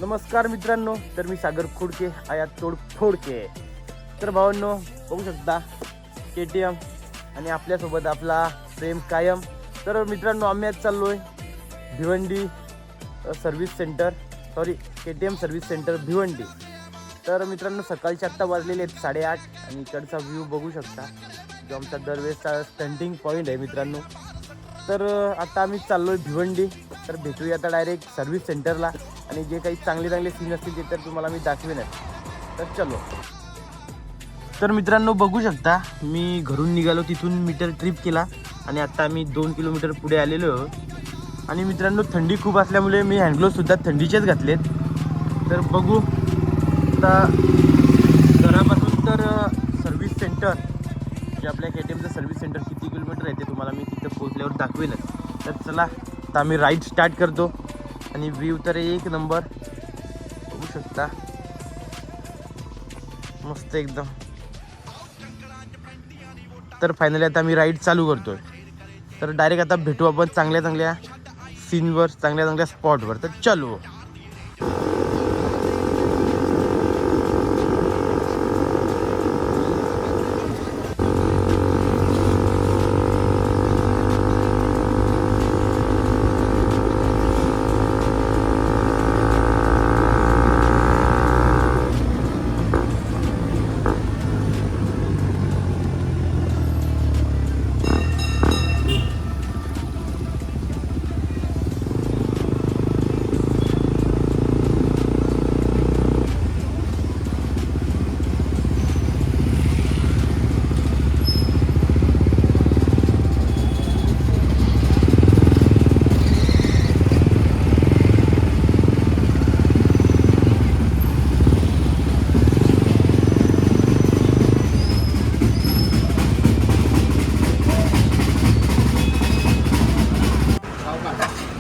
नमस्कार मित्रांनो, तर मी सागर खोडके आया तोडफोडके. तर भावांनो बघू शकता KTM आणि आपल्यासोबत आपला प्रेम कायम. तर मित्रांनो आम्ही आज चाललोय Bhiwandi service centre, KTM service centre Bhiwandi. तर मित्रांनो सकाळचे आत्ता वाजलेले आहेत 8:30 आणि इकडचा व्ह्यू बघू शकता जो आमचा दरवेळेसचा स्टंटिंग पॉईंट आहे मित्रांनो. तर आता आम्ही चाललोय भिवंडी. तर भेटूया आता डायरेक्ट सर्व्हिस सेंटरला आणि जे काही चांगले सीन असतील ते तर तुम्हाला मी दाखवेनच. तर चलो. तर मित्रांनो बघू शकता मी घरून निघालो, तिथून मीटर ट्रिप केला आणि आता आम्ही 2 किलोमीटर पुढे आलेलो आहोत. आणि मित्रांनो थंडी खूप असल्यामुळे मी हँडग्लोव्हसुद्धा थंडीचेच घातलेत. तर बघू आता घरापासून तर सर्व्हिस सेंटर जे आपल्या KTMचं सर्व्हिस सेंटर किती किलोमीटर आहे ते तुम्हाला मी तिथं पोहोचल्यावर दाखवेनच. तर चला आता आम्ही राईड स्टार्ट करतो आणि व्ह्यू तर एक नंबर बघू शकता, मस्त एकदम. तर फायनली आता मी राईड चालू करतोय. तर डायरेक्ट आता भेटू आपण चांगल्या सीनवर, चांगल्या स्पॉटवर. तर चलो.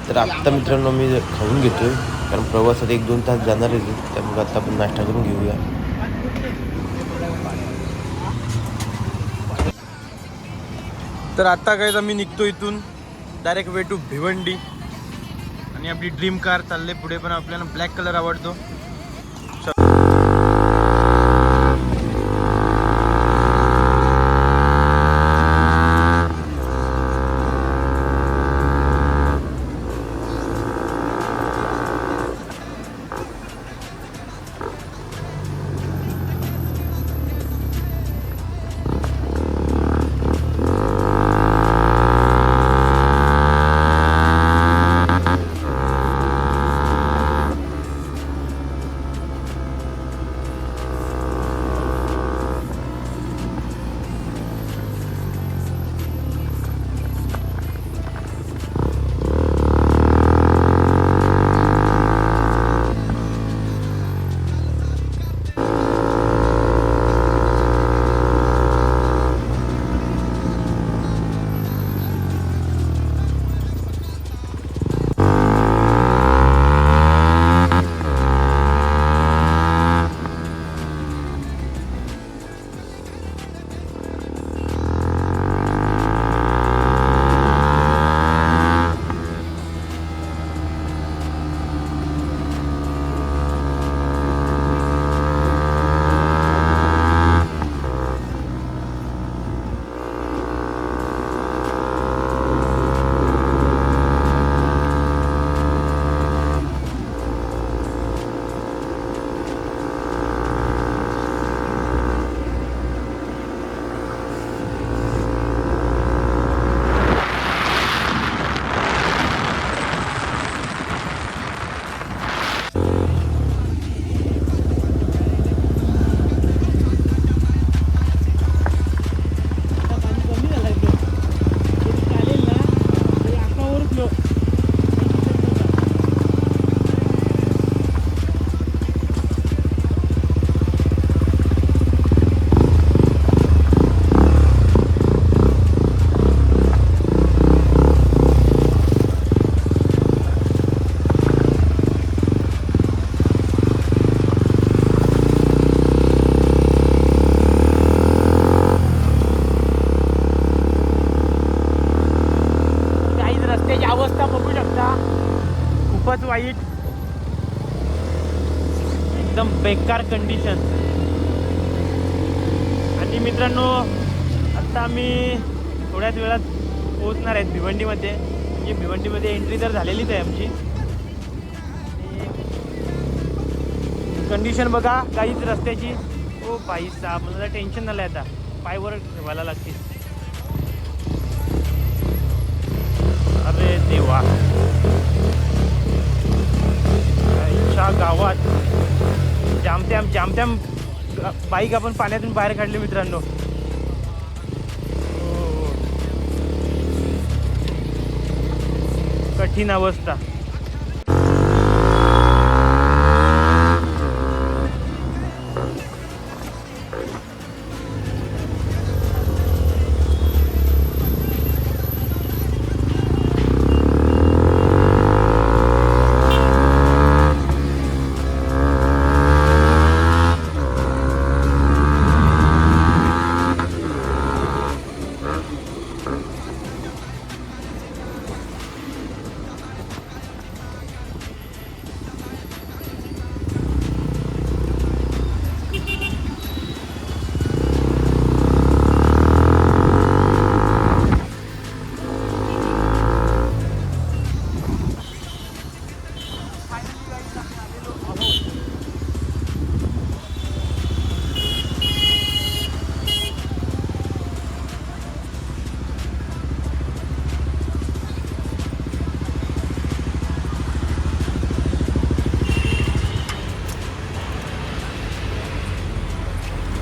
तर आत्ता मित्रांनो मी खाऊन घेतोय, कारण प्रवासात 1-2 तास जाणार आहे, त्यामुळे आता आपण नाश्ता करून घेऊया. तर आता काय मी निघतो इथून डायरेक्ट वे टू भिवंडी. आणि आपली ड्रीम कार चालले पुढे, पण आपल्याला ब्लॅक कलर आवडतो. अवस्था बघू शकता, खूपच वाईट. एकदम बेकार कंडिशन. आणि मित्रांनो आत्ता आम्ही थोड्याच वेळात पोहोचणार आहेत भिवंडीमध्ये. म्हणजे भिवंडीमध्ये एंट्री तर झालेलीच आहे आमची. कंडिशन बघा काहीच रस्त्याची. ओ बाई साहेब मला टेन्शन झालं आहे आता. पायवर ठेवायला लागते. अरे देवा गावात जामत्याम बाईक आपण पाण्यातून बाहेर काढले मित्रांनो. कठीण अवस्था.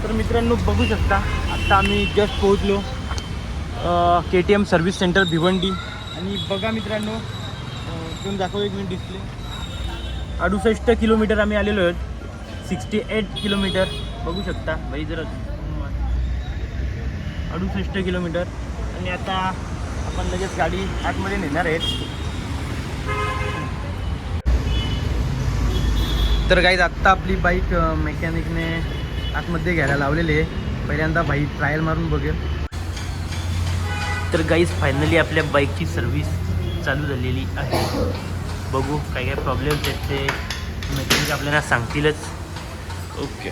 तर मित्रांनो बघू शकता आत्ता आम्ही जस्ट पोहोचलो KTM सर्व्हिस सेंटर भिवंडी. आणि बघा मित्रांनो तुम्ही दाखव एक मिनिट डिस्प्ले. 68 किलोमीटर आम्ही आलेलो आहोत. 68 किलोमीटर बघू शकता भाई जरा. 68 किलोमीटर. आणि आता आपण लगेच गाडी आतमध्ये नेणार आहेत. तर गाईज आत्ता आपली बाईक मेकॅनिकने आतमध्ये घ्यायला लावलेली आहे. पहिल्यांदा बाई ट्रायल मारून बघेल. तर गाईज फायनली आपल्या बाईकची सर्व्हिस चालू झालेली आहे. बघू काय काय प्रॉब्लेम्स आहेत ते मेकॅनिक आपल्याला सांगतीलच. ओके.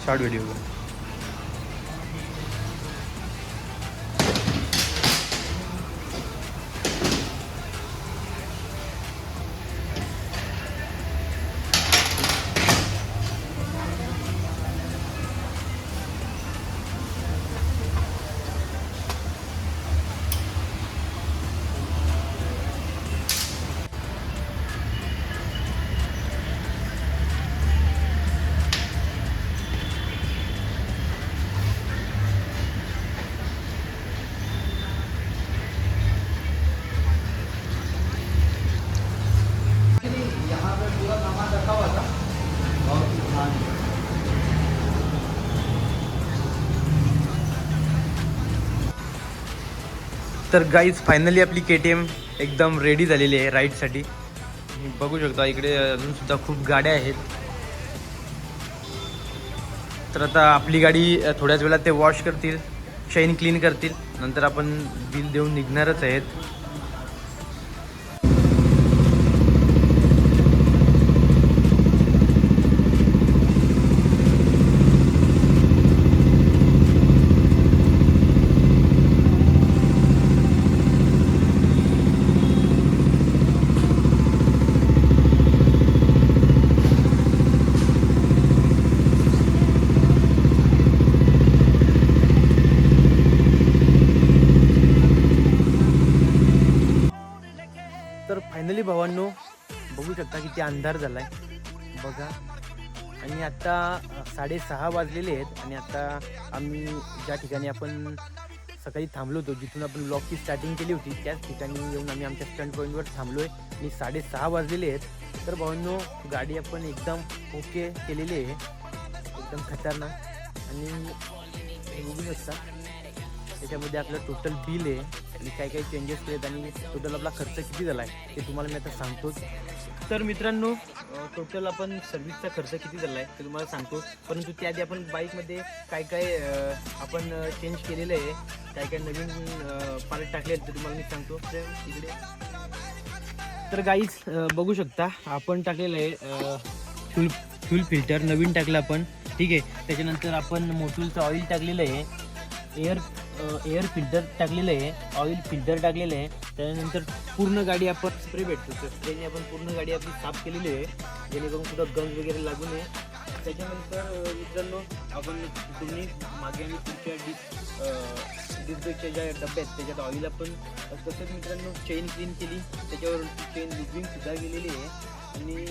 Short video. तर गाईज फायनली आपली KTM एकदम रेडी झालेली आहे राईडसाठी. बघू शकता इकडे अजूनसुद्धा खूप गाड्या आहेत. तर आता आपली गाडी थोड्याच वेळात ते वॉश करतील, शाईन क्लीन करतील, नंतर आपण बिल देऊन निघणारच आहेत. तर फायनली भावांनो बघू शकता किती अंधार झाला आहे बघा. आणि आता 6:30 वाजलेले आहेत आणि आता आम्ही ज्या ठिकाणी आपण सकाळी थांबलो होतो, जिथून आपण ब्लॉगची स्टार्टिंग केली होती, त्याच ठिकाणी येऊन आम्ही आमच्या स्टंट पॉईंटवर थांबलो आहे आणि 6:30 वाजलेले आहेत. तर भावांनो गाडी आपण एकदम ओके केलेली आहे, एकदम खतरनाक. आणि हे बघू शकता त्याच्यामध्ये आपलं टोटल बिल आहे आणि काय काही चेंजेस केलेत आणि टोटल आपला खर्च किती झाला आहे ते तुम्हाला मी आता सांगतोच. तर मित्रांनो टोटल आपण सर्व्हिसचा खर्च किती झाला आहे ते तुम्हाला सांगतो, परंतु त्याआधी आपण बाईकमध्ये काय काय आपण चेंज केलेलं आहे, काय काय नवीन पार्ट टाकले ते तुम्हाला मी सांगतो. इकडे तर गाईज बघू शकता आपण टाकलेलं आहे फ्यूल फिल्टर नवीन टाकलं आपण, ठीक आहे. त्याच्यानंतर आपण मोटूलचं ऑइल टाकलेलं आहे, एअर फिल्टर टाकलेलं आहे, ऑइल फिल्टर टाकलेलं आहे. त्यानंतर पूर्ण गाडी आपण स्प्रे भेटतो, तर स्प्रेने आपण पूर्ण गाडी आपली साफ केलेली आहे जेणेकरून कुठं गंज वगैरे लागू नये. त्याच्यानंतर मित्रांनो आपण दोन्ही मागे आणि पुढच्या डिस्कच्या ज्या डब्या आहेत त्याच्यात ऑइल आपण तसंच मित्रांनो चेन क्लीन केली, त्याच्यावर चेन लुब्रिंगसुद्धा गेलेली आहे आणि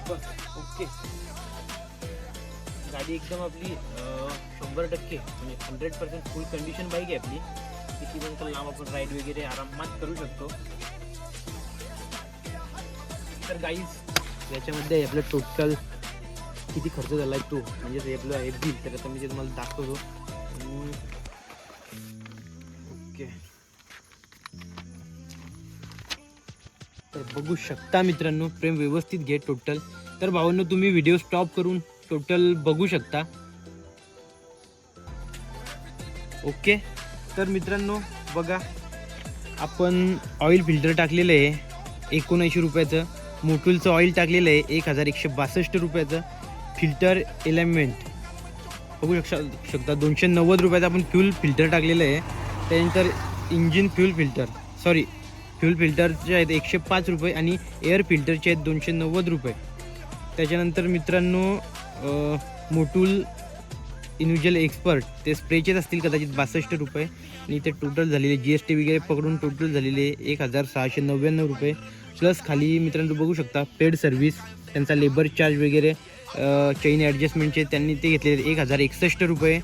बस ओके. गाडी एकदम आपली 100% म्हणजे 100% फुल कंडिशन बाईक आहे आपली. किती पण लांब आपण राईड वगैरे आरामात करू शकतो. तर गाईज याच्यामध्ये आपलं टोटल किती खर्च झाला आहे तो म्हणजे आपलं आहे बिल, तर आता मी ते तुम्हाला दाखवतो. ओके तर बघू शकता मित्रांनो, फ्रेम व्यवस्थित घे टोटल. तर भावांनो तुम्ही व्हिडिओ स्टॉप करून टोटल बघू शकता. ओके तर मित्रांनो बघा आपण ऑइल फिल्टर टाकलेलं आहे 79 रुपयाचं, मोटूलचं ऑइल टाकलेलं आहे 1162 रुपयाचं, फिल्टर एलिमेंट बघू शकता 290 रुपयाचं आपण फ्यूल फिल्टर टाकलेलं आहे. त्यानंतर इंजिन फ्यूल फिल्टरचे आहेत 105 रुपये आणि एअर फिल्टरचे आहेत 290 रुपये. त्याच्यानंतर मित्रांनो मोटूल इन्व्हिज्युअल एक्सपर्ट ते स्प्रेचेच असतील कदाचित 62 रुपये आणि ते टोटल झालेले GST वगैरे पकडून टोटल झालेले 1699 रुपये. प्लस खाली मित्रांनो बघू शकता पेड सर्व्हिस, त्यांचा लेबर चार्ज वगैरे चेन ॲडजस्टमेंटचे त्यांनी ते घेतलेले 1061 रुपये.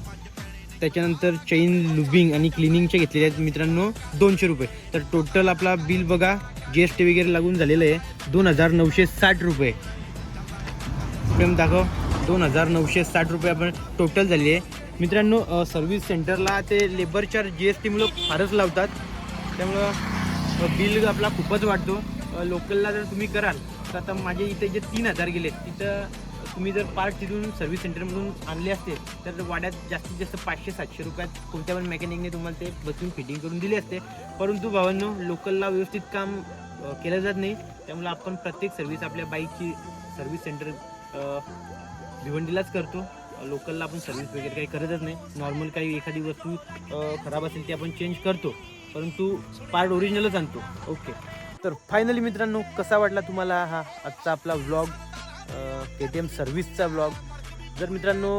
त्याच्यानंतर चेन लुबिंग आणि क्लिनिंगचे घेतलेले आहेत मित्रांनो 200 रुपये. तर टोटल आपला बिल बघा GST वगैरे लागून झालेलं आहे 2960 रुपये. फ्रेम दाखव 2960 रुपये आपण टोटल झाली आहे मित्रांनो. सर्व्हिस सेंटरला ते लेबर चार्ज GSTमुळं फारच लावतात, त्यामुळं बिल आपला खूपच वाटतो. लोकलला जर तुम्ही कराल तर आता माझे इथे जे 3000 गेले तिथं तुम्ही जर पार्ट तिथून सर्व्हिस सेंटरमधून आणले असते तर वाड्यात जास्तीत जास्त 500-700 रुपयात कोणत्या पण मेकॅनिकने तुम्हाला ते बसून फिटिंग करून दिले असते. परंतु भावांनो लोकलला व्यवस्थित काम केलं जात नाही, त्यामुळे आपण प्रत्येक सर्व्हिस आपल्या बाईकची सर्व्हिस सेंटर भिवंडीलाच करतो. लोकलला आपण सर्व्हिस वगैरे काही करतच नाही. नॉर्मल काही एखादी वस्तू खराब असेल ती आपण चेंज करतो, परंतु पार्ट ओरिजिनलच आणतो. ओके तर फायनली मित्रांनो कसा वाटला तुम्हाला हा आजचा आपला व्लॉग, KTM सर्व्हिसचा व्लॉग. जर मित्रांनो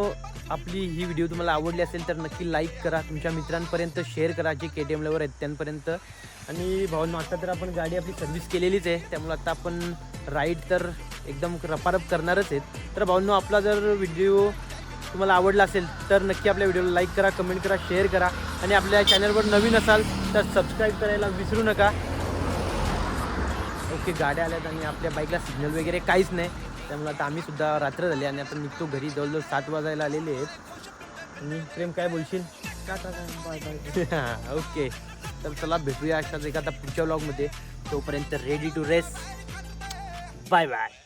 आपली ही व्हिडिओ तुम्हाला आवडली असेल तर नक्की लाईक करा, तुमच्या मित्रांपर्यंत शेअर करा जे KTM लवर आहेत त्यांपर्यंत. आणि भावांनो आता तर आपण गाडी आपली सर्व्हिस केलेलीच आहे, त्यामुळे आता आपण राईड तर एकदम रपारप करणारच आहेत. तर भावांनो आपला जर व्हिडिओ तुम्हाला आवडला असेल तर नक्की आपल्या व्हिडिओला लाईक करा, कमेंट करा, शेअर करा आणि आपल्या चॅनलवर नवीन असाल तर सबस्क्राईब करायला विसरू नका. ओके गाड्या आल्यात आणि आपल्या बाईकला सिग्नल वगैरे काहीच नाही, त्यामुळे आता आम्ही सुद्धा रात्र झाली आणि आता निघतो घरी. जवळजवळ 7 वाजायला आलेले आहेत. आणि प्रेम काय बोलशील? हां ओके तर चला भेटूया अशाच एखादा पुढच्या व्लॉगमध्ये. तोपर्यंत ready to race. Bye bye.